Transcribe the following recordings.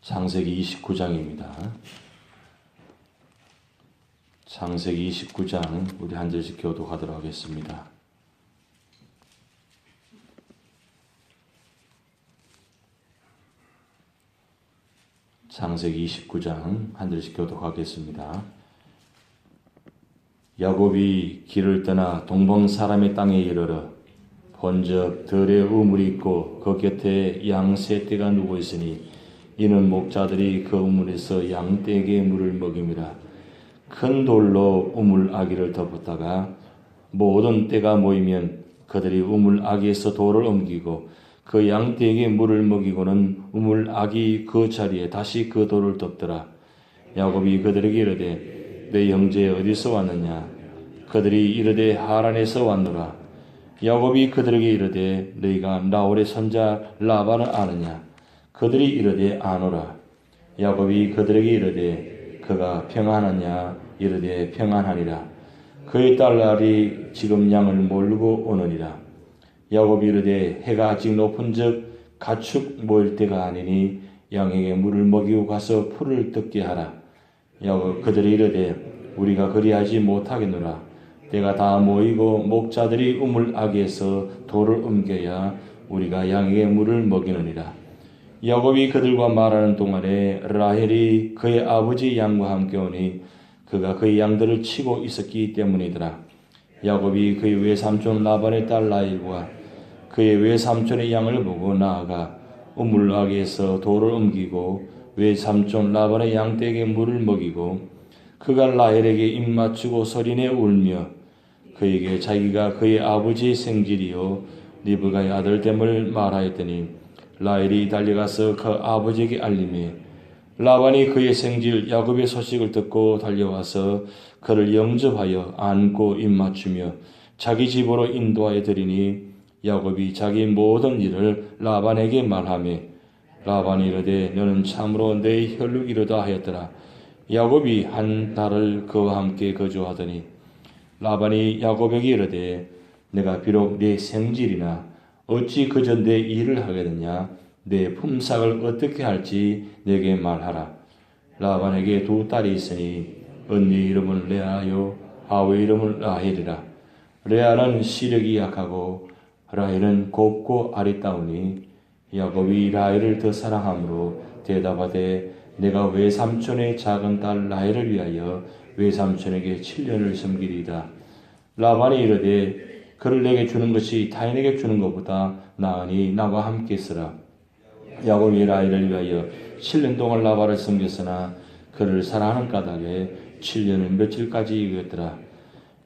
창세기 29장입니다. 창세기 29장 우리 한 절씩 교독하도록 하겠습니다. 창세기 29장 한 절씩 교독하겠습니다. 야곱이 길을 떠나 동방 사람의 땅에 이르러 본적 들에 우물이 있고 그 곁에 양 세 떼가 누워 있으니 이는 목자들이 그 우물에서 양떼에게 물을 먹임이라. 큰 돌로 우물 아기를 덮었다가 모든 떼가 모이면 그들이 우물 아기에서 돌을 옮기고 그 양떼에게 물을 먹이고는 우물 아기 그 자리에 다시 그 돌을 덮더라. 야곱이 그들에게 이르되 내 형제 어디서 왔느냐? 그들이 이르되 하란에서 왔노라. 야곱이 그들에게 이르되 너희가 나홀의 손자 라반을 아느냐? 그들이 이르되 아노라. 야곱이 그들에게 이르되 그가 평안하냐? 이르되 평안하니라. 그의 딸 랄이 지금 양을 몰고 오느니라. 야곱이 이르되 해가 아직 높은즉 가축 모일 때가 아니니 양에게 물을 먹이고 가서 풀을 뜯게 하라. 야곱 그들이 이르되 우리가 그리하지 못하겠노라. 때가 다 모이고 목자들이 우물 아기에서 돌을 옮겨야 우리가 양에게 물을 먹이느니라. 야곱이 그들과 말하는 동안에 라헬이 그의 아버지 양과 함께 오니 그가 그의 양들을 치고 있었기 때문이더라. 야곱이 그의 외삼촌 라반의 딸 라헬과 그의 외삼촌의 양을 보고 나아가 우물 아기에서 돌을 옮기고 외삼촌 라반의 양떼에게 물을 먹이고 그가 라헬에게 입 맞추고 소리내 울며 그에게 자기가 그의 아버지의 생질이요 리브가의 아들됨을 말하였더니 라헬이 달려가서 그 아버지에게 알림해 라반이 그의 생질 야곱의 소식을 듣고 달려와서 그를 영접하여 안고 입 맞추며 자기 집으로 인도하여 드리니 야곱이 자기 모든 일을 라반에게 말하며 라반이 이르되 너는 참으로 내 혈육이로다 하였더라. 야곱이 한 달을 그와 함께 거주하더니 라반이 야곱에게 이르되 내가 비록 네 생질이나 어찌 그저 내 일을 하겠느냐? 내 품삯을 어떻게 할지 내게 말하라. 라반에게 두 딸이 있으니 언니 이름은 레아요 아우 이름은 라헬이라. 레아는 시력이 약하고 라헬은 곱고 아리따우니 야곱이 라헬을 더 사랑함으로 대답하되 내가 외삼촌의 작은 딸 라헬을 위하여 외삼촌에게 7년을 섬기리이다. 라반이 이르되 그를 내게 주는 것이 타인에게 주는 것보다 나으니 나와 함께 있으라. 야곱이 라헬을 위하여 7년 동안 라반을 섬겼으나 그를 사랑하는 까닭에 7년을 며칠까지 이겼더라.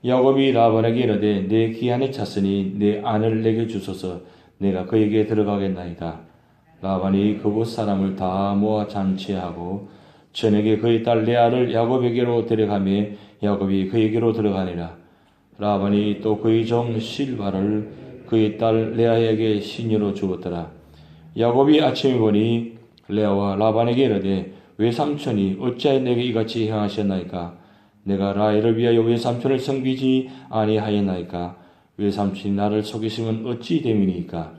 야곱이 라반에게 이르되 내 기한이 찼으니 내 아내를 내게 주소서. 내가 그에게 들어가겠나이다. 라반이 그곳 사람을 다 모아 잔치하고 저녁에 그의 딸 레아를 야곱에게로 데려가며 야곱이 그에게로 들어가니라. 라반이 또 그의 종 실바를 그의 딸 레아에게 시녀로 주었더라. 야곱이 아침에 보니 레아와 라반에게 이르되 외삼촌이 어찌하여 내게 이같이 행하셨나이까? 내가 라헬을 위하여 외삼촌을 섬기지 아니하였나이까? 외삼촌이 나를 속이시면 어찌 됨이니까?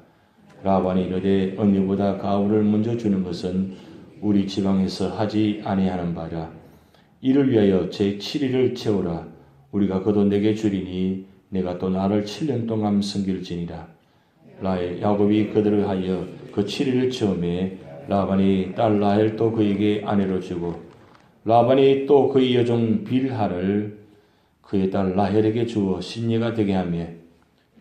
라반이 이르되 언니보다 가울을 먼저 주는 것은 우리 지방에서 하지 아니하는 바라. 이를 위하여 제 7일을 채우라. 우리가 그도 내게 주리니 내가 또 나를 7년 동안 섬길지니라. 야곱이 그들을 하여 그 7일을 채우매 라반이 딸 라헬도 그에게 아내로 주고 라반이 또 그의 여종 빌하를 그의 딸 라헬에게 주어 신녀가 되게 하며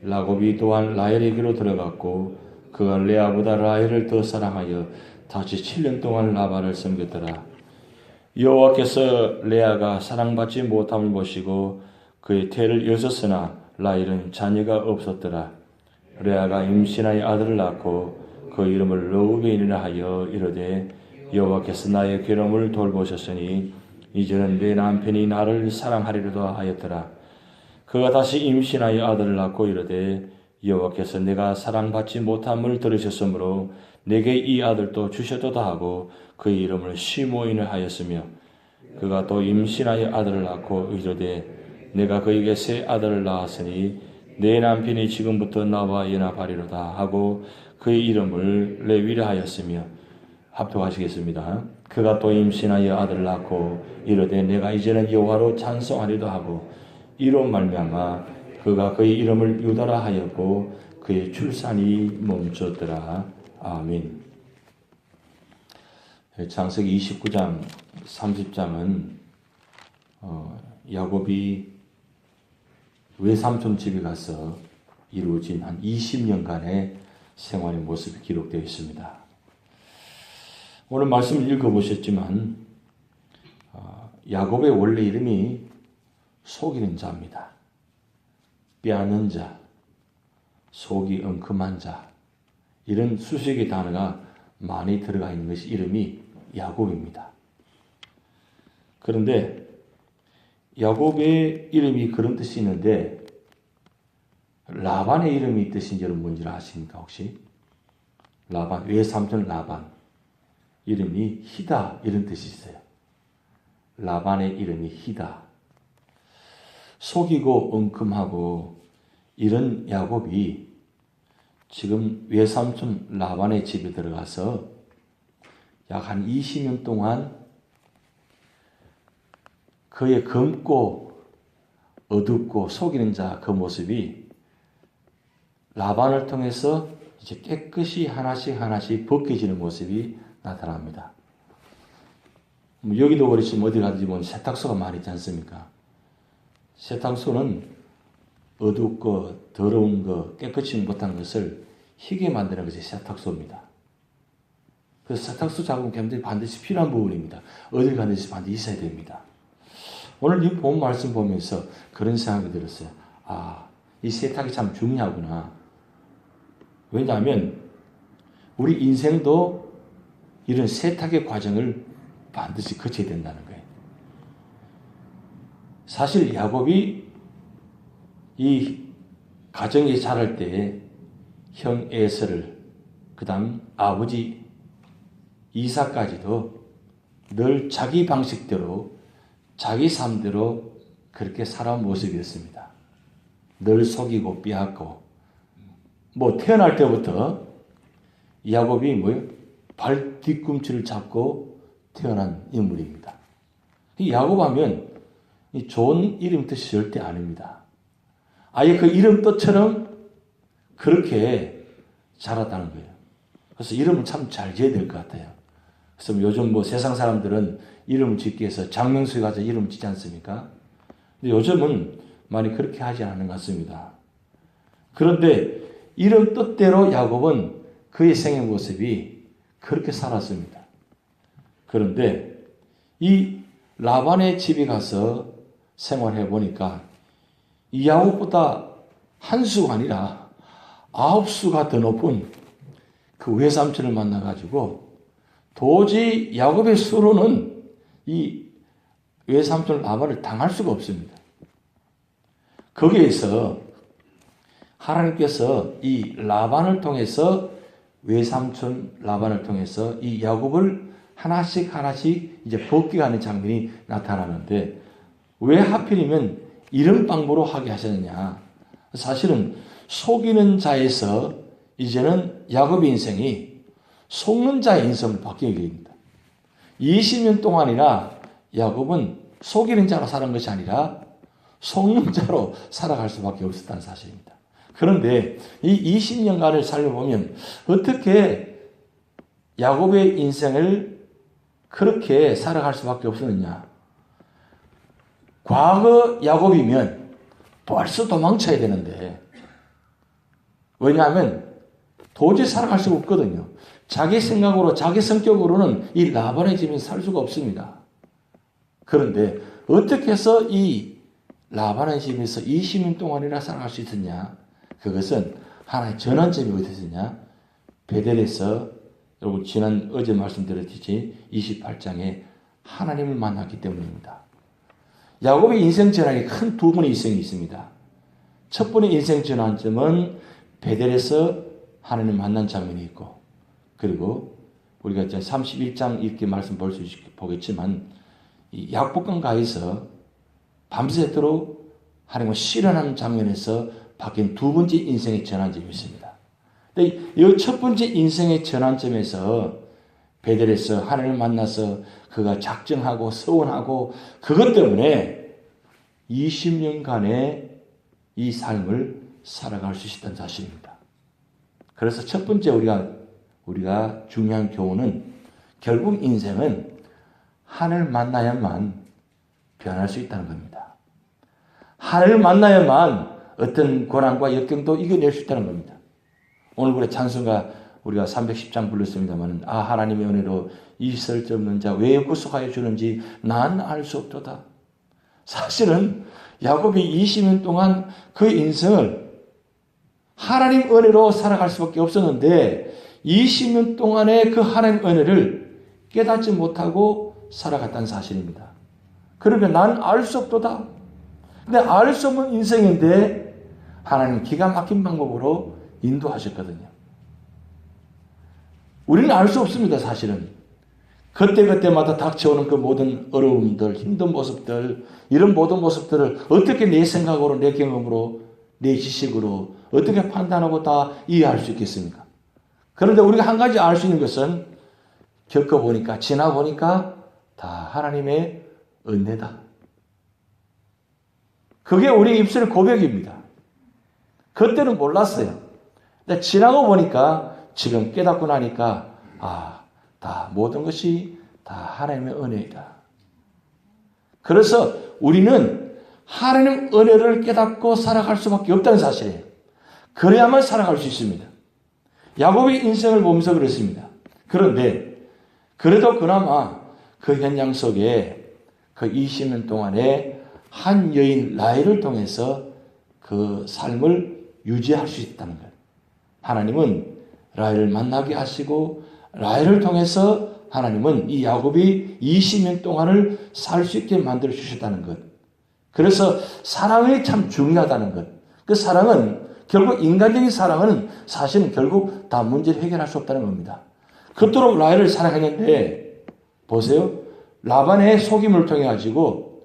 야곱이 또한 라헬에게로 들어갔고 그가 레아보다 라헬을 더 사랑하여 다시 7년 동안 라반을 섬겼더라. 여호와께서 레아가 사랑받지 못함을 보시고 그의 태를 여셨으나 라헬은 자녀가 없었더라. 레아가 임신하여 아들을 낳고 그 이름을 르우벤이라 하여 이르되 여호와께서 나의 괴로움을 돌보셨으니 이제는 내 남편이 나를 사랑하리로다 하였더라. 그가 다시 임신하여 아들을 낳고 이르되 여호와께서 내가 사랑받지 못함을 들으셨으므로 내게 이 아들도 주셨도다 하고 그의 이름을 시므온을 하였으며 그가 또 임신하여 아들을 낳고 이르되 내가 그에게 새 아들을 낳았으니 내 남편이 지금부터 나와 연합하리로다 하고 그의 이름을 레위라 하였으며 합독하시겠습니다. 그가 또 임신하여 아들을 낳고 이르되 내가 이제는 여호와로 찬송하리도 하고 이로 말미암아 그가 그의 이름을 유다라 하였고 그의 출산이 멈췄더라. 아멘. 창세기 29장 30장은 야곱이 외삼촌 집에 가서 이루어진 한 20년간의 생활의 모습이 기록되어 있습니다. 오늘 말씀을 읽어보셨지만 야곱의 원래 이름이 속이는 자입니다. 빼앗는 자, 속이 엉큼한 자, 이런 수식의 단어가 많이 들어가 있는 것이 이름이 야곱입니다. 그런데 야곱의 이름이 그런 뜻이 있는데 라반의 이름이 뜻인 여러분 뭔지 아십니까 혹시? 라반, 외삼촌 라반 이름이 히다 이런 뜻이 있어요. 라반의 이름이 히다. 속이고 엉큼하고 이런 야곱이 지금 외삼촌 라반의 집에 들어가서 약 한 20년 동안 그의 검고 어둡고 속이는 자 그 모습이 라반을 통해서 이제 깨끗이 하나씩 벗겨지는 모습이 나타납니다. 여기도 그렇지만 어디 가든지 보면 세탁소가 많이 있지 않습니까? 세탁소는 어둡고 더러운 거, 깨끗이 못한 것을 희게 만드는 것이 세탁소입니다. 그래서 세탁소 작업 경험들이 반드시 필요한 부분입니다. 어딜 가든지 반드시 있어야 됩니다. 오늘 이 본 말씀 보면서 그런 생각이 들었어요. 이 세탁이 참 중요하구나. 왜냐하면 우리 인생도 이런 세탁의 과정을 반드시 거쳐야 된다는 거예요. 사실 야곱이 이 가정에 자랄 때 형 에서를 그 다음 아버지 이삭까지도 늘 자기 방식대로 자기 삶대로 그렇게 살아온 모습이었습니다. 늘 속이고 빼앗고 태어날 때부터 야곱이 발 뒤꿈치를 잡고 태어난 인물입니다. 야곱 하면 좋은 이름 뜻이 절대 아닙니다. 아예 그 이름 뜻처럼 그렇게 자랐다는 거예요. 그래서 이름을 참 잘 지어야 될 것 같아요. 그래서 요즘 세상 사람들은 이름을 짓기 위해서 장명수에 가서 이름을 짓지 않습니까? 근데 요즘은 많이 그렇게 하지 않는 것 같습니다. 그런데 이름 뜻대로 야곱은 그의 생의 모습이 그렇게 살았습니다. 그런데 이 라반의 집에 가서 생활해 보니까 이 야곱보다 한 수가 아니라 9수가 더 높은 그 외삼촌을 만나가지고 도저히 야곱의 수로는 이 외삼촌 라반을 당할 수가 없습니다. 거기에서 하나님께서 이 라반을 통해서 외삼촌 라반을 통해서 이 야곱을 하나씩 이제 벗겨가는 장면이 나타나는데 왜 하필이면 이런 방법으로 하게 하셨느냐? 사실은 속이는 자에서 이제는 야곱의 인생이 속는 자의 인생을 바뀌게 됩니다. 20년 동안이나 야곱은 속이는 자로 살은 것이 아니라 속는 자로 살아갈 수밖에 없었다는 사실입니다. 그런데 이 20년간을 살려보면 어떻게 야곱의 인생을 그렇게 살아갈 수밖에 없었느냐? 과거 야곱이면 벌써 도망쳐야 되는데 왜냐하면 도저히 살아갈 수가 없거든요. 자기 생각으로 자기 성격으로는 이 라반의 집에 살 수가 없습니다. 그런데 어떻게 해서 이 라반의 집에서 20년 동안이나 살아갈 수 있었냐? 그것은 하나의 전환점이 어디 있었냐? 베델에서 여러분 어제 말씀드렸듯이 28장에 하나님을 만났기 때문입니다. 야곱의 인생 전환이 큰 두 번의 인생이 있습니다. 첫 번의 인생 전환점은 베델에서 하나님을 만난 장면이 있고 그리고 우리가 이제 31장 이렇게 말씀 볼 수 보겠지만 이 약복강가에서 밤새도록 하나님과 실현하는 장면에서 바뀐 두 번째 인생의 전환점이 있습니다. 이 첫 번째 인생의 전환점에서 베델에서 하나님을 만나서 그가 작정하고 서원하고 그것 때문에 20년간의 이 삶을 살아갈 수 있었던 사실입니다. 그래서 첫 번째 우리가 중요한 교훈은 결국 인생은 하나님을 만나야만 변할 수 있다는 겁니다. 하나님을 만나야만 어떤 고난과 역경도 이겨낼 수 있다는 겁니다. 오늘 우리 찬송가 우리가 310장 불렀습니다만 하나님의 은혜로 이설없는 자 왜 구속하여 주는지 난 알 수 없도다. 사실은 야곱이 20년 동안 그 인생을 하나님 은혜로 살아갈 수밖에 없었는데 20년 동안의 그 하나님 은혜를 깨닫지 못하고 살아갔다는 사실입니다. 그러니까 난 알 수 없도다. 근데 알 수 없는 인생인데 하나님 기가 막힌 방법으로 인도하셨거든요. 우리는 알 수 없습니다. 사실은. 그때그때마다 닥쳐오는 그 모든 어려움들, 힘든 모습들, 이런 모든 모습들을 어떻게 내 생각으로, 내 경험으로, 내 지식으로 어떻게 판단하고 다 이해할 수 있겠습니까? 그런데 우리가 한 가지 알 수 있는 것은 겪어보니까, 지나보니까 다 하나님의 은혜다. 그게 우리 입술의 고백입니다. 그때는 몰랐어요. 근데 지나고 보니까 지금 깨닫고 나니까 다 모든 것이 다 하나님의 은혜이다. 그래서 우리는 하나님의 은혜를 깨닫고 살아갈 수밖에 없다는 사실이에요. 그래야만 살아갈 수 있습니다. 야곱의 인생을 보면서 그랬습니다. 그런데 그래도 그나마 그 현장 속에 그 20년 동안에 한 여인 라헬을 통해서 그 삶을 유지할 수 있다는 거예요. 하나님은 라헬을 만나게 하시고 라헬을 통해서 하나님은 이 야곱이 20년 동안을 살 수 있게 만들어 주셨다는 것. 그래서 사랑이 참 중요하다는 것. 그 사랑은 결국 인간적인 사랑은 사실은 결국 다 문제를 해결할 수 없다는 겁니다. 그토록 라헬을 사랑했는데 보세요. 라반의 속임을 통해 가지고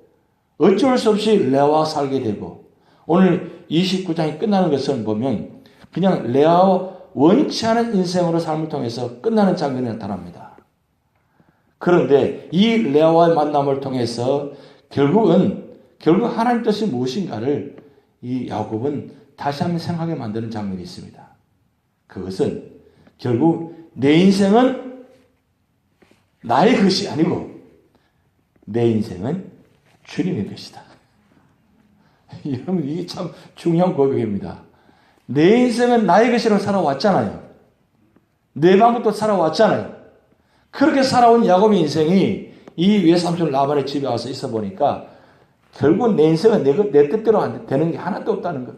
어쩔 수 없이 레아와 살게 되고 오늘 29장이 끝나는 것을 보면 그냥 레아와 원치 않은 인생으로 삶을 통해서 끝나는 장면이 나타납니다. 그런데 이 레아와의 만남을 통해서 결국 하나님 뜻이 무엇인가를 이 야곱은 다시 한번 생각하게 만드는 장면이 있습니다. 그것은 결국 내 인생은 나의 것이 아니고 내 인생은 주님의 것이다. 여러분 이게 참 중요한 고백입니다. 내 인생은 나의 것이라고 살아왔잖아요. 내 방법도 살아왔잖아요. 그렇게 살아온 야곱의 인생이 이 외삼촌 라반의 집에 와서 있어 보니까 결국 내 인생은 내 뜻대로 안 되는 게 하나도 없다는 것.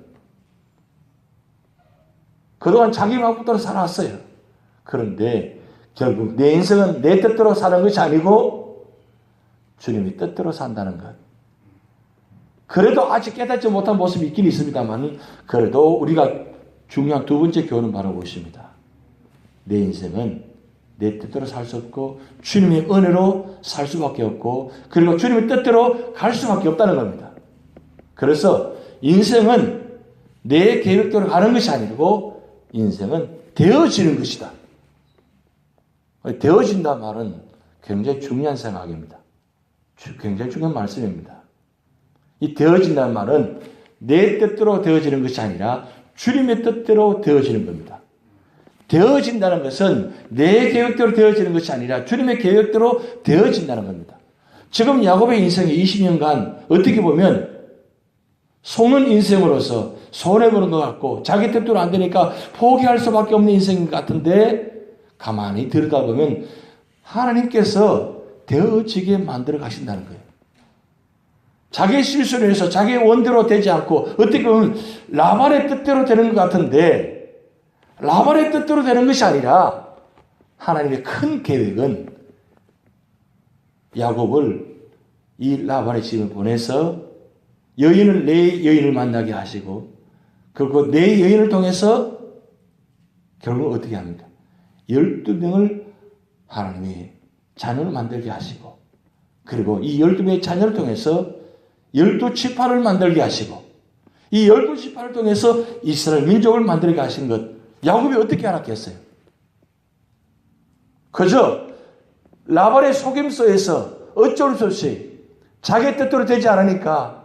그동안 자기 방법대로 살아왔어요. 그런데 결국 내 인생은 내 뜻대로 사는 것이 아니고 주님의 뜻대로 산다는 것. 그래도 아직 깨닫지 못한 모습이 있긴 있습니다만 그래도 우리가 중요한 두 번째 교훈은 바로 무엇입니다. 내 인생은 내 뜻대로 살 수 없고 주님의 은혜로 살 수밖에 없고 그리고 주님의 뜻대로 갈 수밖에 없다는 겁니다. 그래서 인생은 내 계획대로 가는 것이 아니고 인생은 되어지는 것이다. 되어진다는 말은 굉장히 중요한 생각입니다. 굉장히 중요한 말씀입니다. 이 되어진다는 말은 내 뜻대로 되어지는 것이 아니라 주님의 뜻대로 되어지는 겁니다. 되어진다는 것은 내 계획대로 되어지는 것이 아니라 주님의 계획대로 되어진다는 겁니다. 지금 야곱의 인생이 20년간 어떻게 보면 속는 인생으로서 손해보는 것 같고 자기 뜻대로 안 되니까 포기할 수밖에 없는 인생인 것 같은데 가만히 들여다보면 하나님께서 되어지게 만들어 가신다는 거예요. 자기의 실수를 해서 자기의 원대로 되지 않고 어떻게 보면 라반의 뜻대로 되는 것 같은데 라반의 뜻대로 되는 것이 아니라 하나님의 큰 계획은 야곱을 이 라반의 집에 보내서 내 여인을 만나게 하시고 그리고 내 여인을 통해서 결국 어떻게 합니까? 12명을 하나님의 자녀를 만들게 하시고 그리고 이 12명의 자녀를 통해서 12지파를 만들게 하시고 이 12지파를 통해서 이스라엘 민족을 만들게 하신 것 야곱이 어떻게 알았겠어요? 그저 라반의 속임수에서 어쩔 수 없이 자기 뜻대로 되지 않으니까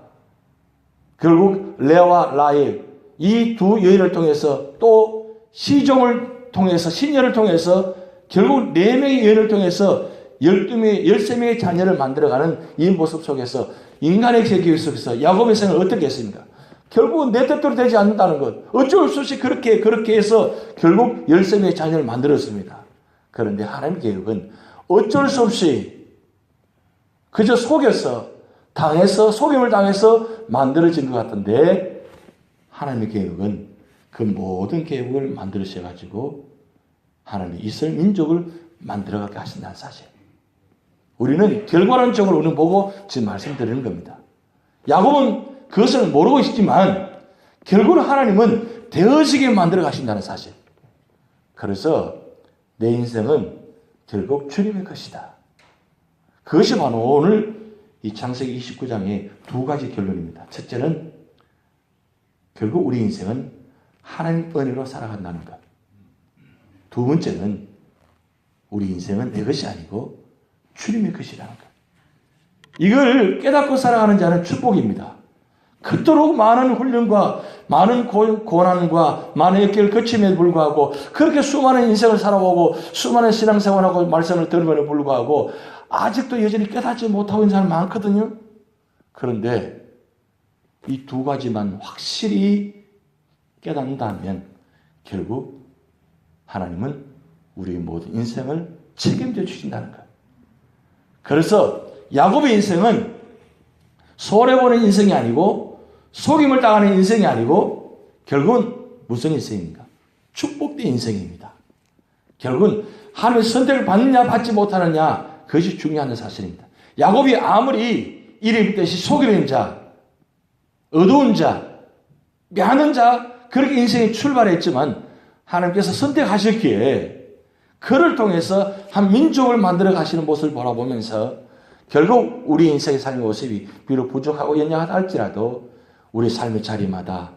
결국 레아와 라헬 이 두 여인을 통해서 또 시종을 통해서 신녀를 통해서 결국 4명의 여인을 통해서 12명의 13명의 자녀를 만들어가는 이 모습 속에서 인간의 세계 속에서 야곱의 생을 어떻게 했습니까? 결국은 내 뜻대로 되지 않는다는 것. 어쩔 수 없이 그렇게 해서 결국 13명의 자녀를 만들었습니다. 그런데 하나님의 계획은 어쩔 수 없이 그저 속여서 속임을 당해서 만들어진 것 같은데 하나님의 계획은 그 모든 계획을 만들으셔가지고 하나님이 이스라엘 민족을 만들어가게 하신다는 사실. 우리는 결과론적으로 우리는 보고 지금 말씀드리는 겁니다. 야곱은 그것을 모르고 있지만 결국은 하나님은 되어지게 만들어 가신다는 사실. 그래서 내 인생은 결국 주님의 것이다. 그것이 바로 오늘 이 창세기 29장의 2가지 결론입니다. 첫째는 결국 우리 인생은 하나님 은혜로 살아간다는 것. 두 번째는 우리 인생은 내 것이 아니고 주님의 것이라는 것. 이걸 깨닫고 살아가는 자는 축복입니다. 그토록 많은 훈련과 많은 고난과 많은 역경을 거침에도 불구하고 그렇게 수많은 인생을 살아오고 수많은 신앙생활하고 말씀을 들음에도 불구하고 아직도 여전히 깨닫지 못하고 있는 사람이 많거든요. 그런데 이 2가지만 확실히 깨닫는다면 결국 하나님은 우리 모든 인생을 책임져 주신다는 것. 그래서 야곱의 인생은 손해보는 인생이 아니고 속임을 당하는 인생이 아니고 결국은 무슨 인생입니까? 축복된 인생입니다. 결국은 하나님의 선택을 받느냐 받지 못하느냐 그것이 중요한 사실입니다. 야곱이 아무리 이름 뜻이 속이는 자, 어두운 자, 미안한 자 그렇게 인생이 출발했지만 하나님께서 선택하셨기에 그를 통해서 한 민족을 만들어 가시는 모습을 바라보면서 결국 우리 인생의 삶의 모습이 비록 부족하고 연약하다 할지라도 우리 삶의 자리마다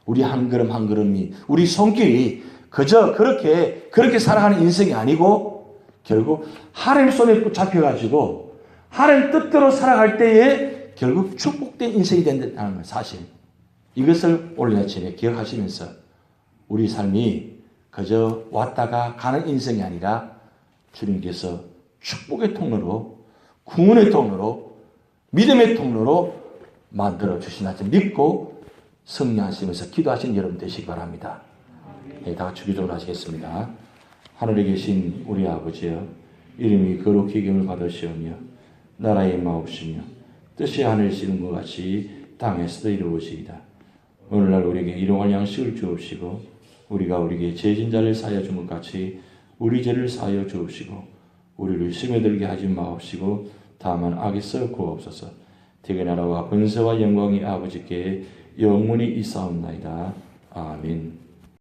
우리 한 걸음 한 걸음이 우리 손길이 그저 그렇게 살아가는 인생이 아니고 결국 하나님 손에 붙잡혀가지고 하나님 뜻대로 살아갈 때에 결국 축복된 인생이 된다는 사실. 이것을 오늘 아침에 기억하시면서 우리 삶이 그저 왔다가 가는 인생이 아니라 주님께서 축복의 통로로 구원의 통로로 믿음의 통로로 만들어 주시나 믿고 승리하시면서 기도하신 여러분 되시기 바랍니다. 네, 다 같이 기도를 하시겠습니다. 하늘에 계신 우리 아버지여 이름이 거룩히 여김을 받으시오며 나라의 마옵시며 뜻이 하늘에서 이룬 것 같이 땅에서도 이루어지이다. 오늘날 우리에게 일용할 양식을 주옵시고 우리가 우리에게 죄진 자를 사하여 준 것 같이 우리 죄를 사하여 주옵시고 우리를 시험에 들게 하지 마옵시고 다만 악에서 구하옵소서. 대개 나라와 번세와 영광이 아버지께 영원히 있사옵나이다. 아멘.